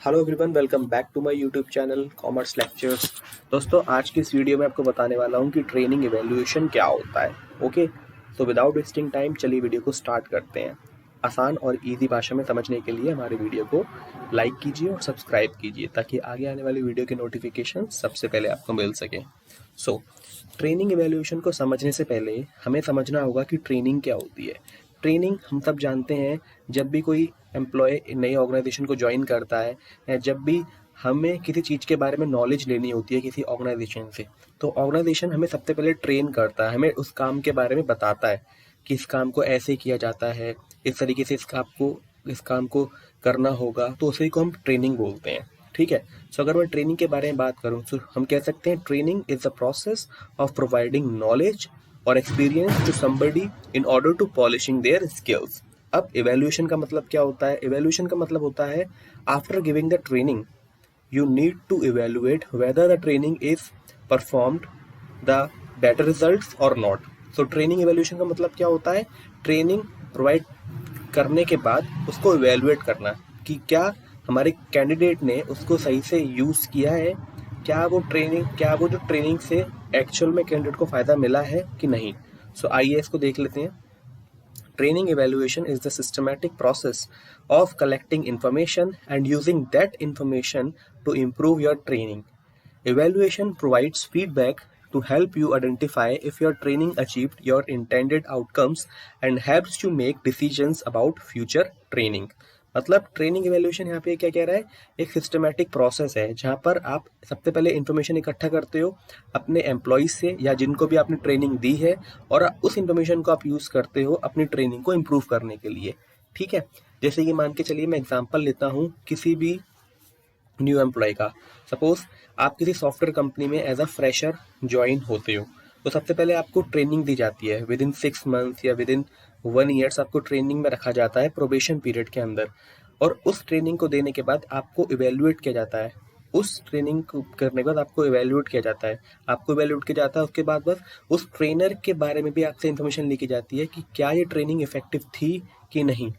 Hello everyone, welcome back to my YouTube channel commerce lectures. दोस्तों, आज की इस वीडियो में आपको बताने वाला हूं कि ट्रेनिंग इवैल्यूएशन क्या होता है। Okay, so without wasting time चलिए वीडियो को स्टार्ट करते हैं। आसान और इजी भाषा में समझने के लिए हमारे वीडियो को लाइक कीजिए और सब्सक्राइब कीजिए ताकि आगे आने वाली वीडियो के नोटिफिकेशन सबसे पहले आपको मिल सके। सो ट्रेनिंग इवैल्यूएशन को समझने से पहले हमें समझना होगा कि ट्रेनिंग क्या होती है। ट्रेनिंग हम सब जानते हैं, जब भी कोई एम्प्लॉय नई ऑर्गेनाइजेशन को ज्वाइन करता है या जब भी हमें किसी चीज़ के बारे में नॉलेज लेनी होती है किसी ऑर्गेनाइजेशन से, तो ऑर्गेनाइजेशन हमें सबसे पहले ट्रेन करता है, हमें उस काम के बारे में बताता है कि इस काम को ऐसे किया जाता है, इस तरीके से इस काम को करना होगा, तो उसी को हम ट्रेनिंग बोलते हैं। ठीक है। सो अगर मैं ट्रेनिंग के बारे में बात करूँ तो हम कह सकते हैं training is the process of providing knowledge और experience to somebody in order to polishing their skills. अब इवैल्यूएशन का मतलब क्या होता है? इवैल्यूएशन का मतलब होता है after giving the training you need to evaluate whether the training is performed the better results or not. So training evaluation का मतलब क्या होता है? ट्रेनिंग प्रोवाइड करने के बाद उसको इवेल्युएट करना कि क्या हमारे कैंडिडेट ने उसको सही से यूज़ किया है, क्या वो जो ट्रेनिंग से एक्चुअल में कैंडिडेट को फ़ायदा मिला है कि नहीं। सो आइए इसको देख लेते हैं। Training evaluation is the systematic process of collecting information and using that information to improve your training. Evaluation provides feedback to help you identify if your training achieved your intended outcomes and helps you make decisions about future training. मतलब training evaluation यहाँ पे क्या कह रहा है? एक systematic process है जहाँ पर आप सबसे पहले इन्फॉर्मेशन इकट्ठा करते हो अपने एम्प्लॉयज़ से या जिनको भी आपने ट्रेनिंग दी है, और उस इन्फॉर्मेशन को आप यूज़ करते हो अपनी ट्रेनिंग को इम्प्रूव करने के लिए। ठीक है। जैसे कि मान के चलिए मैं एग्जांपल लेता हूँ किसी भी न्यू एम्प्लॉय का। सपोज आप किसी सॉफ्टवेयर कंपनी में एज अ फ्रेशर ज्वाइन होते हो, तो सबसे पहले आपको ट्रेनिंग दी जाती है। विद इन 6 मंथ्स या विद इन 1 ईयर्स आपको ट्रेनिंग में रखा जाता है प्रोबेशन पीरियड के अंदर, और उस ट्रेनिंग को देने के बाद आपको इवेल्युएट किया जाता है। उस ट्रेनिंग को करने के बाद आपको इवेल्युएट किया जाता है। उसके बाद बस उस ट्रेनर के बारे में भी आपसे इन्फॉर्मेशन ली जाती है कि क्या ये ट्रेनिंग इफेक्टिव थी कि नहीं।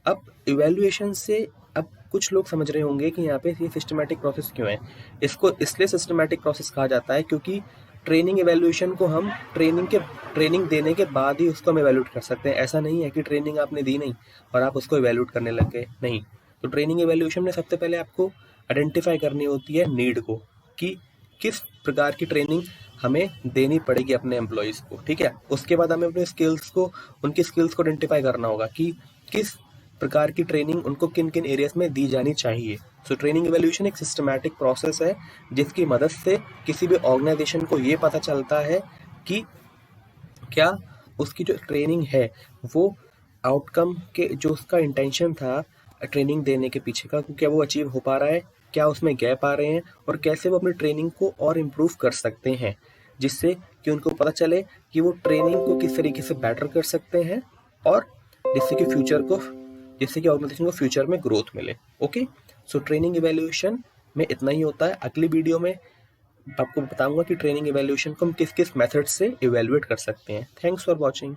अब इवैल्यूएशन से अब कुछ लोग समझ रहे होंगे कि यहाँ पे ये सिस्टमैटिक प्रोसेस क्यों है। इसको इसलिए सिस्टमैटिक प्रोसेस कहा जाता है क्योंकि ट्रेनिंग इवैल्यूएशन को हम ट्रेनिंग देने के बाद ही उसको हम इवैल्यूएट कर सकते हैं। ऐसा नहीं है कि ट्रेनिंग आपने दी नहीं और आप उसको इवैल्यूएट करने लग गए, नहीं। तो ट्रेनिंग इवैल्यूएशन में सबसे पहले आपको आइडेंटिफाई करनी होती है नीड को, कि किस प्रकार की ट्रेनिंग हमें देनी पड़ेगी अपने एम्प्लॉयज़ को। ठीक है। उसके बाद हमें अपने उनकी स्किल्स को आइडेंटिफाई करना होगा कि किस प्रकार की ट्रेनिंग उनको किन किन एरियाज में दी जानी चाहिए। सो ट्रेनिंग इवैल्यूएशन एक सिस्टमैटिक प्रोसेस है जिसकी मदद से किसी भी ऑर्गेनाइजेशन को ये पता चलता है कि क्या उसकी जो ट्रेनिंग है वो आउटकम के जो उसका इंटेंशन था ट्रेनिंग देने के पीछे का, क्या वो अचीव हो पा रहा है, क्या उसमें गैप आ रहे हैं, और कैसे वो अपनी ट्रेनिंग को और इम्प्रूव कर सकते हैं, जिससे कि उनको पता चले कि वो ट्रेनिंग को किस तरीके से बेटर कर सकते हैं, और जिससे कि ऑर्गेनाइजेशन को फ्यूचर में ग्रोथ मिले। ओके, सो ट्रेनिंग इवैल्यूएशन में इतना ही होता है। अगली वीडियो में आपको बताऊंगा कि ट्रेनिंग इवैल्यूएशन को हम किस किस मेथड से इवैल्यूएट कर सकते हैं। Thanks for watching.